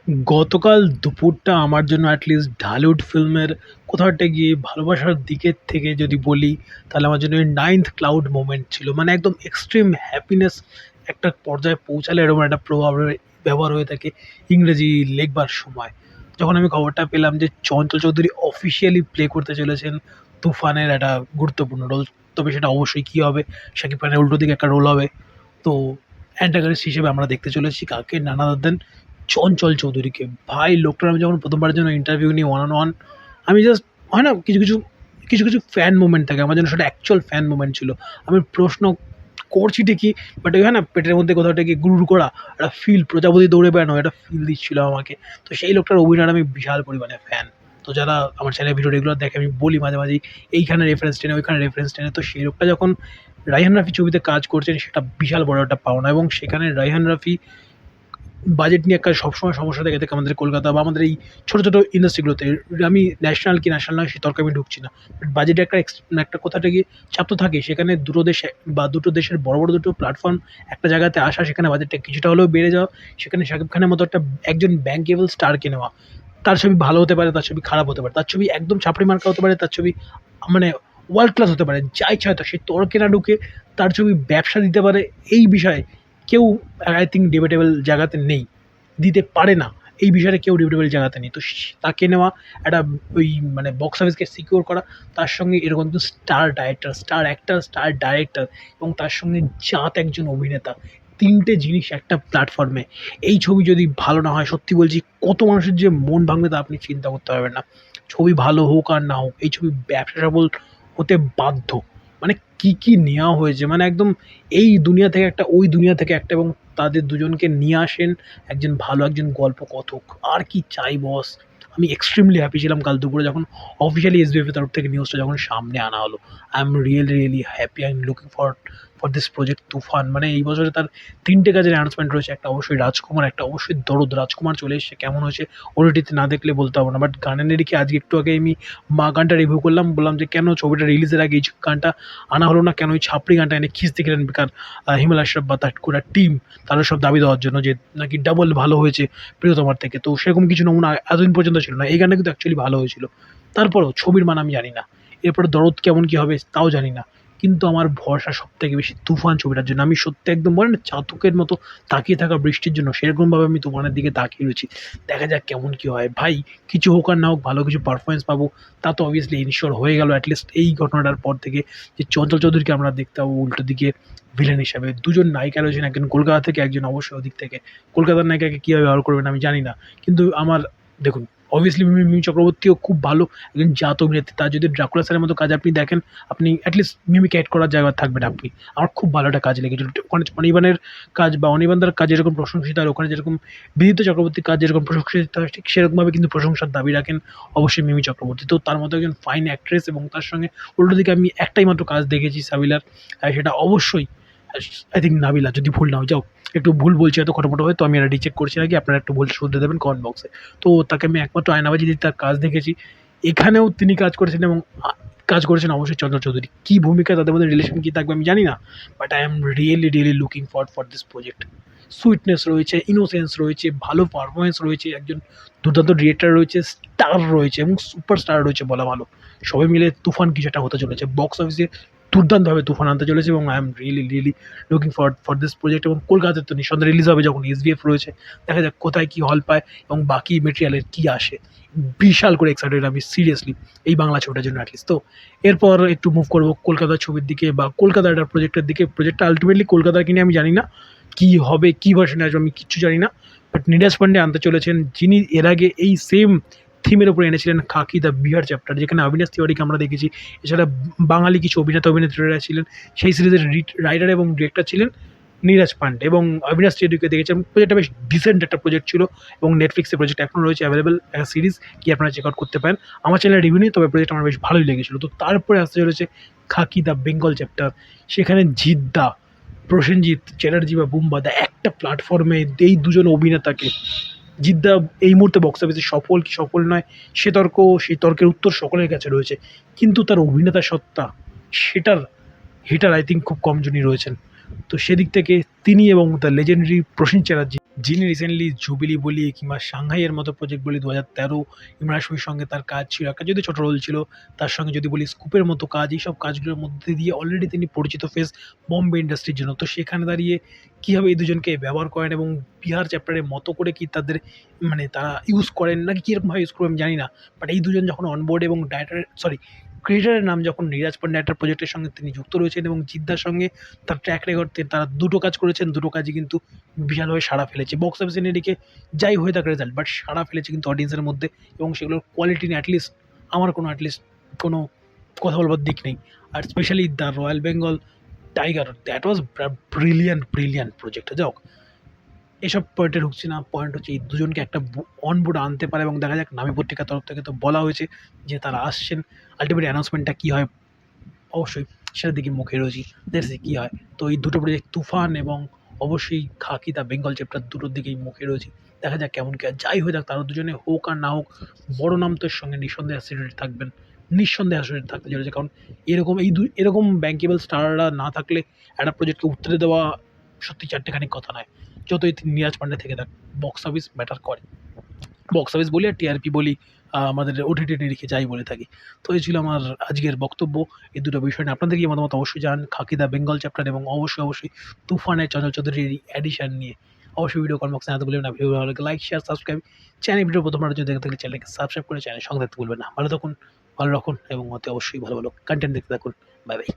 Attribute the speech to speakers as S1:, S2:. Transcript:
S1: গতকাল দুপুরটা আমার জন্য লিস্ট ঢালিউড ফিল্মের কোথাও একটা গিয়ে ভালোবাসার দিকের থেকে যদি বলি, তাহলে আমার জন্য ওই 9th ক্লাউড মোমেন্ট ছিল। মানে একদম এক্সট্রিম হ্যাপিনেস একটা পর্যায়ে পৌঁছালে এরকম একটা প্রভাবের ব্যবহার হয়ে থাকে ইংরেজি লেখবার সময়। যখন আমি খবরটা পেলাম যে চঞ্চল চৌধুরী অফিসিয়ালি প্লে করতে চলেছেন তুফানের একটা গুরুত্বপূর্ণ রোল, তবে সেটা অবশ্যই কী হবে, শাকিব খানের উল্টো দিকে একটা রোল হবে। তো অ্যান্টাগনিস্ট হিসেবে আমরা দেখতে চলেছি কাকে, নানা দেন চঞ্চল চৌধুরীকে। ভাই লোকটার আমি যখন প্রথমবারের জন্য ইন্টারভিউ নিই ওয়ান অন ওয়ান, আমি জাস্ট হয় না কিছু ফ্যান মুভমেন্ট থাকে, আমার জন্য সেটা অ্যাকচুয়াল ফ্যান মুভমেন্ট ছিল। আমি প্রশ্ন করছি ঠিকই, বাট ওই হয় না পেটের মধ্যে কোথাও থেকে গুড় করা একটা ফিল, প্রজাপতি দৌড়ে বেড়ানো একটা ফিল দিচ্ছিল আমাকে। তো সেই লোকটার অভিনয়ের আমি বিশাল পরিমাণে ফ্যান। তো যারা আমার চ্যানেল ভিডিও রেগুলার দেখে আমি বলি মাঝে মাঝেই এইখানে রেফারেন্স টেনে ওইখানে রেফারেন্স টেনে। তো সেই লোকটা যখন রায়হান রাফি ছবিতে কাজ করছেন সেটা বিশাল বড় একটা পাওনা, এবং সেখানে রায়হান রাফি বাজেট নিয়ে একটা সবসময় সমস্যা দেখে থাকে আমাদের কলকাতা বা আমাদের এই ছোটো ছোটো ইন্ডাস্ট্রিগুলোতে। আমি ন্যাশনাল কি ন্যাশনাল নয় সে তর্কে আমি ঢুকছি না, বাট বাজেটে একটা একটা কোথাটা গিয়ে চাপ তো থাকে। সেখানে দুটো দেশে বা দুটো দেশের বড় বড় দুটো প্ল্যাটফর্ম একটা জায়গাতে আসা, সেখানে বাজেটটা কিছুটা হলেও বেড়ে যাওয়া, সেখানে শাকিব খানের মতো একটা একজন ব্যাঙ্কেবল স্টারকে নেওয়া। তার ছবি ভালো হতে পারে, তার ছবি খারাপ হতে পারে, তার ছবি একদম ছাপড়ি মার্কা হতে পারে, তার ছবি মানে ওয়ার্ল্ড ক্লাস হতে পারে, যা ইচ্ছা হয়তো সেই তর্কে না ঢুকে তার ছবি ব্যবসা দিতে পারে। এই বিষয়ে কেউ আই থিঙ্ক ডিবেটেবল জায়গাতে নেই, দিতে পারে না। এই বিষয়টা কেউ ডিবেটেবল জায়গাতে নেই। তো তাকে নেওয়া একটা ওই মানে বক্স অফিসকে সিকিউর করা, তার সঙ্গে এরকম কিন্তু star director, star actor, star director এবং তার সঙ্গে জাত একজন অভিনেতা, ৩টে জিনিস একটা প্ল্যাটফর্মে। এই ছবি যদি ভালো না হয়, সত্যি বলছি কত মানুষের যে মন ভাঙবে তা আপনি চিন্তা করতে পারবেন না। ছবি ভালো হোক আর না হোক, এই ছবি ব্যবসা সফল হতে বাধ্য। মানে কি নেওয়া হয়েছে, মানে একদম এই দুনিয়া থেকে একটা, ওই দুনিয়া থেকে একটা, এবং তাদের দুজনকে নিয়ে আসেন একজন ভালো একজন গল্প কথক। আর কি চাই বস! আমি এক্সট্রিমলি হ্যাপি ছিলাম কাল দুপুরে যখন অফিসিয়ালি এসবিএফ এর তরফ থেকে নিউজটা যখন সামনে আনা হলো। I am really happy. I am looking for this project Toofan. মানে এই বছরে তার ৩টে কাজের অ্যানাউন্সমেন্ট রয়েছে। একটা অবশ্যই রাজকুমার, একটা অবশ্যই দরদ। রাজকুমার চলে এসেছে, কেমন হয়েছে ওটিটিতে না দেখলে বলতে পারবো না। বাট গানের নিরিখে আজকে একটু আগে আমি মা গানটা রিভিউ করলাম, বললাম যে কেন ছবিটা রিলিজের আগে এই গানটা আনা হলো না, কেন ওই ছাপড়ি গানটা এনে খিস্তি খেলেন বেকার হিমেল আশরাফ বা তার পুরা টিম, তাদের সব দাবি দেওয়ার জন্য যে নাকি ডাবল ভালো হয়েছে প্রিয়তমার থেকে। তো সেরকম কিছু নমুনা এতদিন পর্যন্ত ছিল না। এই গানটা কিন্তু অ্যাকচুয়ালি ভালো হয়েছিল। তারপরেও ছবির মান আমি জানি না, এরপরে দরদ কেমন কী হবে তাও জানি না। কিন্তু আমার ভরসা সবথেকে বেশি তুফান ছবিটার জন্য। আমি সত্যি একদম বলে না চাতকের মতো তাকিয়ে থাকা বৃষ্টির জন্য, সেরকমভাবে আমি তুফানের দিকে তাকিয়ে রয়েছি। দেখা যাক কেমন কী হয়। ভাই কিছু হোক আর না হোক ভালো কিছু পারফরমেন্স পাবো, তা তো অবভিয়াসলি ইনশিওর হয়ে গেল অ্যাটলিস্ট এই ঘটনাটার পর থেকে, যে চঞ্চল চৌধুরীকে আমরা দেখতে পাবো উল্টো দিকে ভিলেন হিসাবে। দুজন নায়িকা রয়েছেন, একজন কলকাতা থেকে, একজন অবশ্যই ওদিক থেকে। কলকাতার নায়িকাকে কীভাবে ব্যবহার করবেন আমি জানি না, কিন্তু আমার দেখুন অবভিয়াসলি মিমি চক্রবর্তীও খুব ভালো একজন জাত অভিনেত্রী। তার যদি ড্রাকুলা স্যারের মতো কাজ আপনি দেখেন, আপনি অ্যাটলিস্ট মিমিক্যাট করার জায়গা থাকবেন আপনি। আমার খুব ভালো একটা কাজ লেগেছিল ওখানে। অনির্বাণের কাজ বা অনির্বাণদার কাজ যেরকম প্রশংসিত হয়, ওখানে যেরকম বিদিত চক্রবর্তীর কাজ যেরকম প্রশংসিত হয়, ঠিক সেরকমভাবে কিন্তু প্রশংসার দাবি রাখেন অবশ্যই মিমি চক্রবর্তী। তো তার মতো একজন ফাইন অ্যাক্ট্রেস, এবং তার সঙ্গে উল্টো দিকে আমি একটাই মাত্র কাজ দেখেছি সাবিলার, সেটা অবশ্যই আই থিঙ্ক নাবিলা, যদি ভুল না হয়। যাও একটু ভুল বলছি হয়তো খটোমটো হয়, তো আমি এটা রিচেক করছি নাকি, আপনারা একটু ভুল শুধরে দেবেন কমেন্ট বক্সে। তো তাকে আমি একমাত্র আয়নাবাজি দিয়ে তার কাজ দেখেছি। এখানেও তিনি কাজ করেছেন, এবং কাজ করেছেন অবশ্যই চঞ্চল চৌধুরী। কী ভূমিকা, তাদের মধ্যে রিলেশন কী থাকবে আমি জানি না, but I am really looking for this project. Sweetness রয়েছে, ইনোসেন্স রয়েছে, ভালো পারফরমেন্স রয়েছে, একজন দুর্দান্ত ডিরেক্টর রয়েছে, স্টার রয়েছে এবং সুপারস্টার রয়েছে বলা ভালো। সবাই মিলে তুফান কিছু একটা হতে চলেছে। বক্স অফিসে দুর্দান্তভাবে তুফান আনতে চলেছে, এবং I am really looking for this project. এবং কলকাতাতে তো নিঃসন্দেহে রিলিজ হবে যখন এসবিএফ রয়েছে। দেখা যাক কোথায় কী হল পায় এবং বাকি মেটেরিয়ালের কী আসে। বিশাল করে এক্সাইটেড আমি সিরিয়াসলি এই বাংলা ছবিটার জন্য অ্যাটলিস্ট। তো এরপর একটু মুভ করবো কলকাতার ছবির দিকে বা কলকাতার একটা প্রজেক্টের দিকে। প্রজেক্টটা আলটিমেটলি কলকাতার কিনে আমি জানি না কী হবে, কী ভার্সনে আসবে আমি কিচ্ছু জানি না। বাট নীরাজ পান্ডে আনতে চলেছেন, যিনি এর আগে এই সেম থিমের উপরে এনেছিলেন খাকি দ্য বিহার চ্যাপ্টার, যেখানে অবিনাশ তিওয়ারিকে আমরা দেখেছি। এছাড়া বাঙালি কিছু অভিনেতা অভিনেত্রীরা ছিলেন। সেই সিরিজের রাইটার এবং ডিরেক্টর ছিলেন নীরাজ পান্ডে, এবং অবিনাশ তিওয়ারিকে দেখেছিলাম। প্রজেক্টটা বেশ ডিসেন্ট একটা প্রজেক্ট ছিল, এবং নেটফ্লিক্সে প্রজেক্ট এখনও রয়েছে অ্যাভেলেবেল একটা সিরিজ, গিয়ে আপনারা চেক আউট করতে পারেন। আমার চ্যানেলে রিভিউ নেই, তবে প্রজেক্ট আমার বেশ ভালোই লেগেছিল। তো তারপরে আসতে চলেছে খাকি দ্য বেঙ্গল চ্যাপ্টার। সেখানে জিদ্দা, প্রসেনজিৎ চ্যাটার্জি বা বুম্বাদা একটা প্ল্যাটফর্মে এই দুজন অভিনেতাকে। জিদ্দা এই মুহূর্তে বক্স অফিসে সফল কি সফল নয় সেই তর্কের উত্তর সকলের কাছে রয়েছে, কিন্তু তার অভিনেতা সত্তা সেটার হেটার আই থিঙ্ক খুব কম জনই রয়েছেন। তো সেদিক থেকে তিনি এবং দ্য লেজেন্ডারি প্রসেন চ্যাটার্জি যিনি রিসেন্টলি জুবিলি বলি কিংবা সাংহাইয়ের মতো প্রজেক্ট বলি 2013 ইমরান হাশমির সঙ্গে তার কাজ ছিল, একটা যদি ছোট রোল ছিল। তার সঙ্গে যদি বলি স্কুপের মতো কাজ, এইসব কাজগুলোর মধ্যে দিয়ে অলরেডি তিনি পরিচিত ফেস বম্বে ইন্ডাস্ট্রির জন্য। তো সেখানে দাঁড়িয়ে কীভাবে এই দুজনকে ব্যবহার করেন এবং বিহার চ্যাপ্টারের মতো করে কি তাদের মানে তারা ইউজ করেন নাকি কীরকমভাবে ইউজ করবেন আমি জানি না। বাট এই দুজন যখন অনবোর্ড এবং ক্রিয়েটরের নাম যখন নীরাজ পান্ডে একটা প্রজেক্টের সঙ্গে তিনি যুক্ত রয়েছেন এবং জিদ্দার সঙ্গে তার ট্র্যাক রেকর্ড, তারা দুটো কাজ করেছেন, দুটো কাজই কিন্তু বিশালভাবে সাড়া ফেলেছে। বক্স অফিসে এদিকে যাই হয়ে থাকে রেজাল্ট, বাট সাড়া ফেলেছে কিন্তু অডিয়েন্সের মধ্যে এবং সেগুলোর কোয়ালিটি নিয়ে অ্যাটলিস্ট আমার কোনো কথা বলবার দিক নেই। আর specially the royal Bengal tiger, that was brilliant project. যাক, এসব পয়েন্টে ঢুকছি না। পয়েন্ট হচ্ছে এই দুজনকে একটা অন বোর্ড আনতে পারে এবং দেখা যাক, নামী পত্রিকার তরফ থেকে তো বলা হয়েছে যে তারা আসছেন। আল্টিমেট অ্যানাউন্সমেন্টটা কী হয় অবশ্যই সেটার দিকে মুখে রয়েছি, দেখছি কী হয়। তো এই দুটো প্রজেক্ট তুফান এবং অবশ্যই খাকি দ্য বেঙ্গল চ্যাপ্টার, দুটোর দিকেই মুখে রয়েছি। দেখা যাক কেমন কী হয়। যাই হয়ে যাক, তারা দুজনে হোক আর না হোক, বড় নাম তো এর সঙ্গে নিঃসন্দেহে অ্যাসোসিয়েটেড থাকবেন, নিঃসন্দেহে অ্যাসোসিয়েটেড থাকতে চলেছে। কারণ এরকম ব্যাঙ্কেবল স্টাররা না থাকলে একটা প্রজেক্টকে উতরে দেওয়া সত্যি চারটেখানি কথা নয়। যতই নীরাজ পান্ডে থেকে থাক, বক্স অফিস ম্যাটার করে। বক্স অফিস বলি আর টিআরপি বলি, আমাদের ওটিটি নিরিখে যাই বলে থাকি। তো এই ছিল আমার আজকের বক্তব্য এই দুটো বিষয় নিয়ে। আপনাদের কি মতামত অবশ্যই জানান খাকি দ্য বেঙ্গল চ্যাপ্টার এবং অবশ্যই তুফানের চঞ্চল চৌধুরীর অ্যাডিশন নিয়ে। অবশ্যই ভিডিও কমেন্ট বক্সে জানাতে ভুলবেন না। ভিডিও ভালো লাগলে লাইক, শেয়ার, সাবস্ক্রাইব। ভিডিও প্রথমবার যদি দেখে থাকলে চ্যানেলকে সাবস্ক্রাইব করে চ্যানেলের সঙ্গে থাকতে ভুলবেন না। ভালো থাকুন, ভালো রাখুন এবং অতি অবশ্যই ভালো কনটেন্ট দেখতে থাকুন। Bye bye.